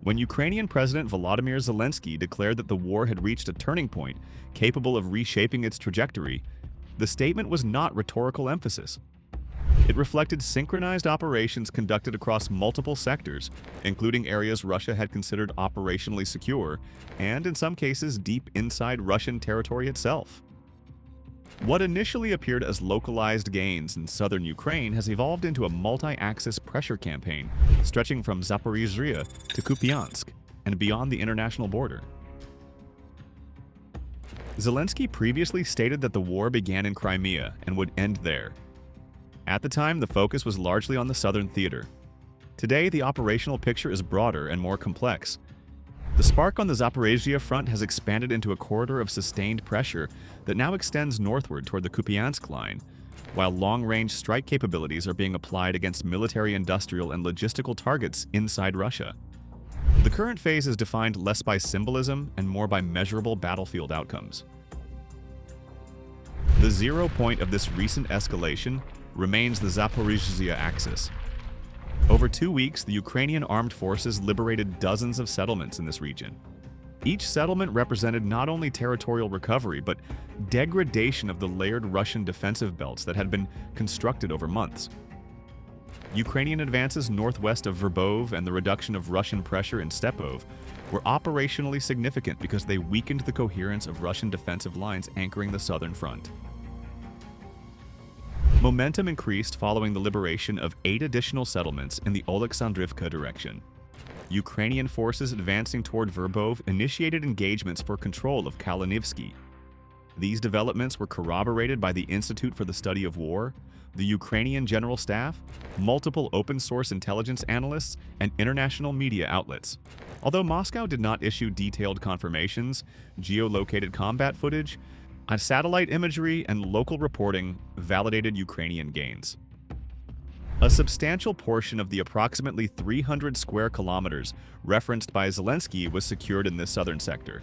When Ukrainian President Volodymyr Zelensky declared that the war had reached a turning point capable of reshaping its trajectory, the statement was not rhetorical emphasis. It reflected synchronized operations conducted across multiple sectors, including areas Russia had considered operationally secure, and in some cases deep inside Russian territory itself. What initially appeared as localized gains in southern Ukraine has evolved into a multi-axis pressure campaign stretching from Zaporizhzhia to Kupiansk and beyond the international border. Zelensky previously stated that the war began in Crimea and would end there. At the time, the focus was largely on the southern theater. Today, the operational picture is broader and more complex. The spark on the Zaporizhzhia front has expanded into a corridor of sustained pressure that now extends northward toward the Kupiansk line, while long-range strike capabilities are being applied against military, industrial, and logistical targets inside Russia. The current phase is defined less by symbolism and more by measurable battlefield outcomes. The zero point of this recent escalation remains the Zaporizhzhia axis. Over 2 weeks, the Ukrainian armed forces liberated dozens of settlements in this region. Each settlement represented not only territorial recovery, but degradation of the layered Russian defensive belts that had been constructed over months. Ukrainian advances northwest of Verbov and the reduction of Russian pressure in Stepov were operationally significant because they weakened the coherence of Russian defensive lines anchoring the southern front. Momentum increased following the liberation of 8 additional settlements in the Oleksandrivka direction. Ukrainian forces advancing toward Verbov initiated engagements for control of Kalinivsky. These developments were corroborated by the Institute for the Study of War, the Ukrainian General Staff, multiple open-source intelligence analysts, and international media outlets. Although Moscow did not issue detailed confirmations, geolocated combat footage, satellite imagery, and local reporting validated Ukrainian gains. A substantial portion of the approximately 300 square kilometers referenced by Zelensky was secured in this southern sector.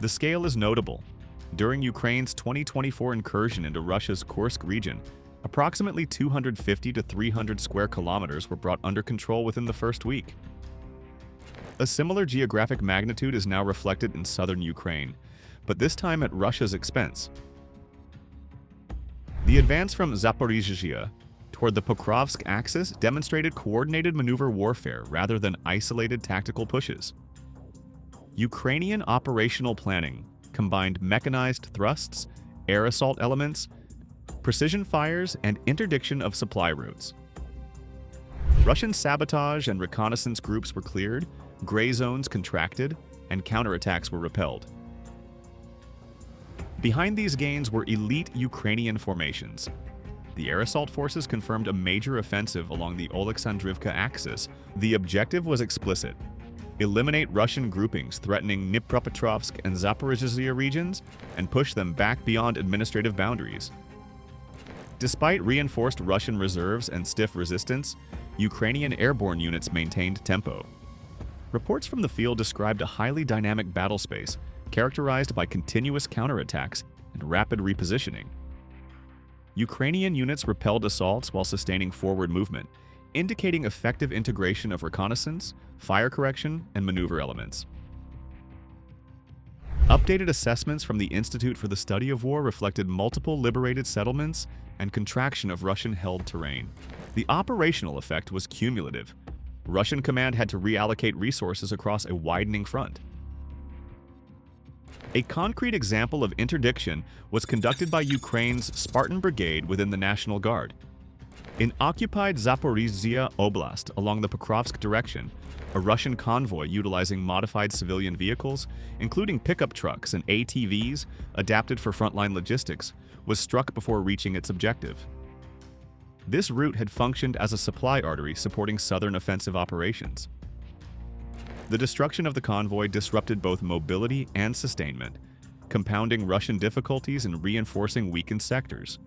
The scale is notable. During Ukraine's 2024 incursion into Russia's Kursk region, approximately 250 to 300 square kilometers were brought under control within the first week. A similar geographic magnitude is now reflected in southern Ukraine, but this time at Russia's expense. The advance from Zaporizhzhia toward the Pokrovsk axis demonstrated coordinated maneuver warfare rather than isolated tactical pushes. Ukrainian operational planning combined mechanized thrusts, air assault elements, precision fires, and interdiction of supply routes. Russian sabotage and reconnaissance groups were cleared, gray zones contracted, and counterattacks were repelled. Behind these gains were elite Ukrainian formations. The air assault forces confirmed a major offensive along the Oleksandrivka axis. The objective was explicit: eliminate Russian groupings threatening Dnipropetrovsk and Zaporizhzhia regions and push them back beyond administrative boundaries. Despite reinforced Russian reserves and stiff resistance, Ukrainian airborne units maintained tempo. Reports from the field described a highly dynamic battle space characterized by continuous counterattacks and rapid repositioning. Ukrainian units repelled assaults while sustaining forward movement, indicating effective integration of reconnaissance, fire correction, and maneuver elements. Updated assessments from the Institute for the Study of War reflected multiple liberated settlements and contraction of Russian-held terrain. The operational effect was cumulative. Russian command had to reallocate resources across a widening front. A concrete example of interdiction was conducted by Ukraine's Spartan Brigade within the National Guard. In occupied Zaporizhzhia Oblast along the Pokrovsk direction, a Russian convoy utilizing modified civilian vehicles, including pickup trucks and ATVs adapted for frontline logistics, was struck before reaching its objective. This route had functioned as a supply artery supporting southern offensive operations. The destruction of the convoy disrupted both mobility and sustainment, compounding Russian difficulties and reinforcing weakened sectors.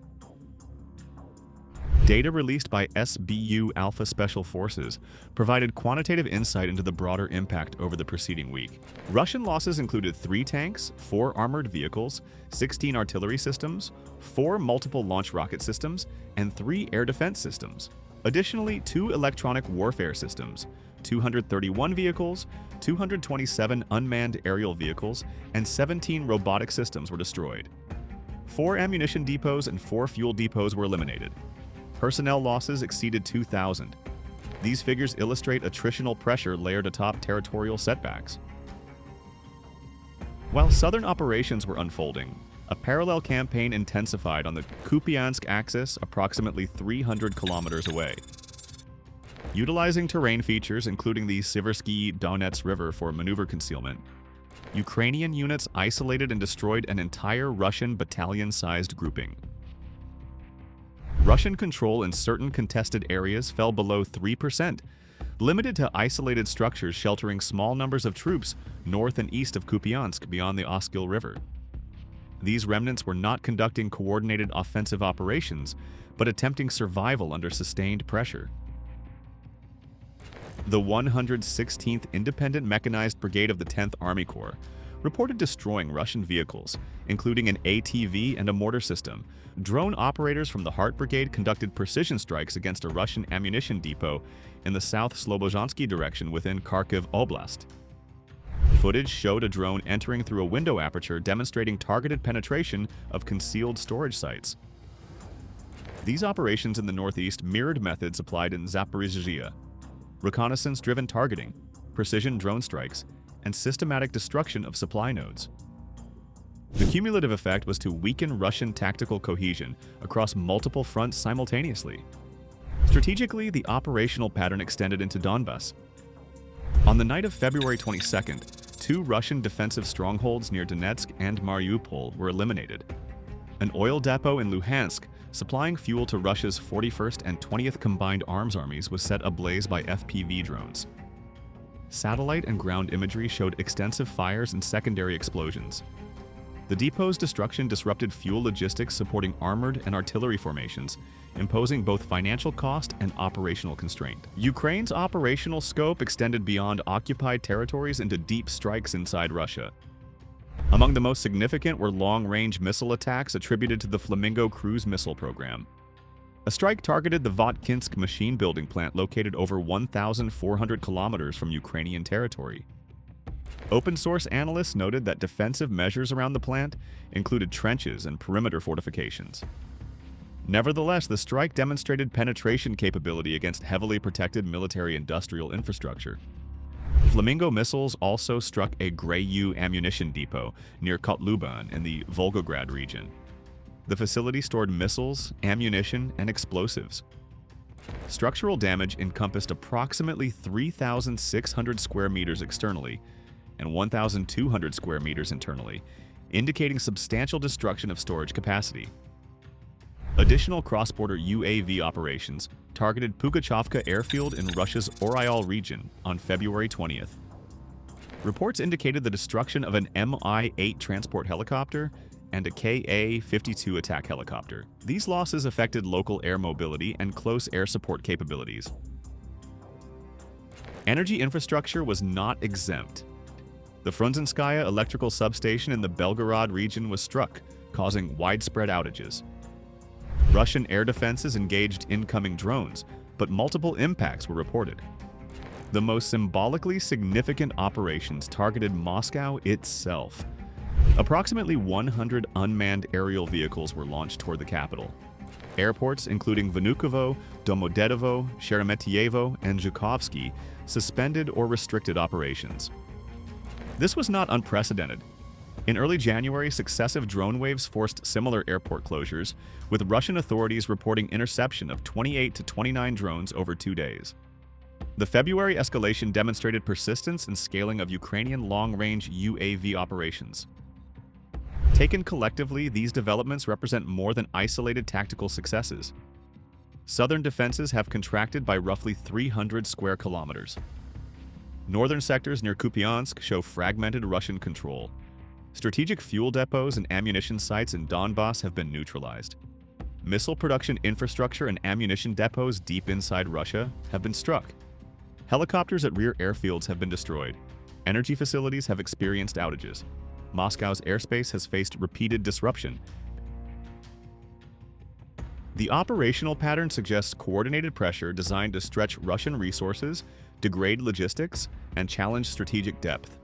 Data released by SBU Alpha Special Forces provided quantitative insight into the broader impact over the preceding week. Russian losses included 3 tanks, 4 armored vehicles, 16 artillery systems, 4 multiple launch rocket systems, and 3 air defense systems. Additionally, 2 electronic warfare systems, 231 vehicles, 227 unmanned aerial vehicles, and 17 robotic systems were destroyed. 4 ammunition depots and 4 fuel depots were eliminated. Personnel losses exceeded 2,000. These figures illustrate attritional pressure layered atop territorial setbacks. While southern operations were unfolding, a parallel campaign intensified on the Kupiansk axis approximately 300 kilometers away. Utilizing terrain features including the Siversky Donets River for maneuver concealment, Ukrainian units isolated and destroyed an entire Russian battalion-sized grouping. Russian control in certain contested areas fell below 3%, limited to isolated structures sheltering small numbers of troops north and east of Kupiansk beyond the Oryol River. These remnants were not conducting coordinated offensive operations, but attempting survival under sustained pressure. The 116th Independent Mechanized Brigade of the 10th Army Corps reported destroying Russian vehicles, including an ATV and a mortar system. Drone operators from the Heart Brigade conducted precision strikes against a Russian ammunition depot in the South Slobozhansky direction within Kharkiv Oblast. Footage showed a drone entering through a window aperture demonstrating targeted penetration of concealed storage sites. These operations in the northeast mirrored methods applied in Zaporizhzhia: reconnaissance-driven targeting, precision drone strikes, and systematic destruction of supply nodes. The cumulative effect was to weaken Russian tactical cohesion across multiple fronts simultaneously. Strategically, the operational pattern extended into Donbas. On the night of February 22nd, 2 Russian defensive strongholds near Donetsk and Mariupol were eliminated. An oil depot in Luhansk, supplying fuel to Russia's 41st and 20th Combined Arms Armies, was set ablaze by FPV drones. Satellite and ground imagery showed extensive fires and secondary explosions. The depot's destruction disrupted fuel logistics supporting armored and artillery formations, imposing both financial cost and operational constraint. Ukraine's operational scope extended beyond occupied territories into deep strikes inside Russia. Among the most significant were long-range missile attacks attributed to the Flamingo cruise missile program. A strike targeted the Votkinsk machine-building plant located over 1,400 kilometers from Ukrainian territory. Open-source analysts noted that defensive measures around the plant included trenches and perimeter fortifications. Nevertheless, the strike demonstrated penetration capability against heavily protected military-industrial infrastructure. Flamingo missiles also struck a GRAU ammunition depot near Kotluban in the Volgograd region. The facility stored missiles, ammunition, and explosives. Structural damage encompassed approximately 3,600 square meters externally and 1,200 square meters internally, indicating substantial destruction of storage capacity. Additional cross-border UAV operations targeted Pugachovka airfield in Russia's Oryol region on February 20th. Reports indicated the destruction of an Mi-8 transport helicopter and a Ka-52 attack helicopter. These losses affected local air mobility and close air support capabilities. Energy infrastructure was not exempt. The Frunzenskaya electrical substation in the Belgorod region was struck, causing widespread outages. Russian air defenses engaged incoming drones, but multiple impacts were reported. The most symbolically significant operations targeted Moscow itself. Approximately 100 unmanned aerial vehicles were launched toward the capital. Airports, including Vnukovo, Domodedovo, Sheremetyevo, and Zhukovsky, suspended or restricted operations. This was not unprecedented. In early January, successive drone waves forced similar airport closures, with Russian authorities reporting interception of 28 to 29 drones over 2 days. The February escalation demonstrated persistence and scaling of Ukrainian long-range UAV operations. Taken collectively, these developments represent more than isolated tactical successes. Southern defenses have contracted by roughly 300 square kilometers. Northern sectors near Kupiansk show fragmented Russian control. Strategic fuel depots and ammunition sites in Donbas have been neutralized. Missile production infrastructure and ammunition depots deep inside Russia have been struck. Helicopters at rear airfields have been destroyed. Energy facilities have experienced outages. Moscow's airspace has faced repeated disruption. The operational pattern suggests coordinated pressure designed to stretch Russian resources, degrade logistics, and challenge strategic depth.